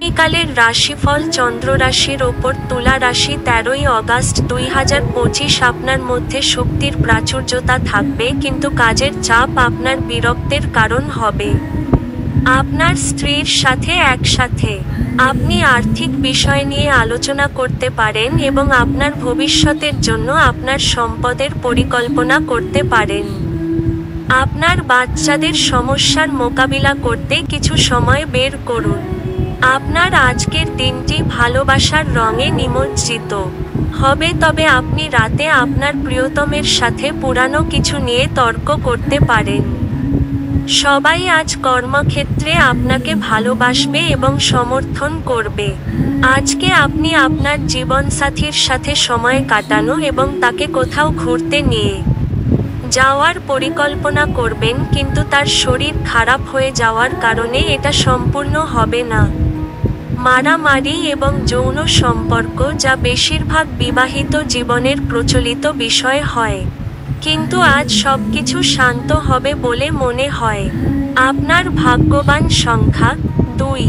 আগামীকালের রাশিফল চন্দ্র রাশির ওপর তুলা রাশি 13ই আগস্ট 2025 আপনার মধ্যে শক্তির প্রাচুর্যতা থাকবে, কিন্তু কাজের চাপ আপনার বিরক্তের কারণ হবে। আপনার স্ত্রীর সাথে একসাথে আপনি আর্থিক বিষয় নিয়ে আলোচনা করতে পারেন এবং আপনার ভবিষ্যতের জন্য আপনার সম্পদের পরিকল্পনা করতে পারেন। আপনার বাচ্চাদের সমস্যার মোকাবিলা করতে কিছু সময় বের করুন। আপনার আজকের দিনটি ভালোবাসার রঙে নিমজ্জিত হবে, তবে আপনি রাতে আপনার প্রিয়তমের সাথে পুরানো কিছু নিয়ে তর্ক করতে পারেন। সবাই আজ কর্মক্ষেত্রে আপনাকে ভালোবাসবে এবং সমর্থন করবে। আজকে আপনি আপনার জীবনসাথীর সাথে সময় কাটানো এবং তাকে কোথাও ঘুরতে নিয়ে যাওয়ার পরিকল্পনা করবেন, কিন্তু তার শরীর খারাপ হয়ে যাওয়ার কারণে এটা সম্পূর্ণ হবে না। মারামারি এবং যৌন সম্পর্ক, যা বেশিরভাগ বিবাহিত জীবনের প্রচলিত বিষয় হয়, কিন্তু আজ সবকিছু শান্ত হবে বলে মনে হয়। আপনার ভাগ্যবান সংখ্যা 2।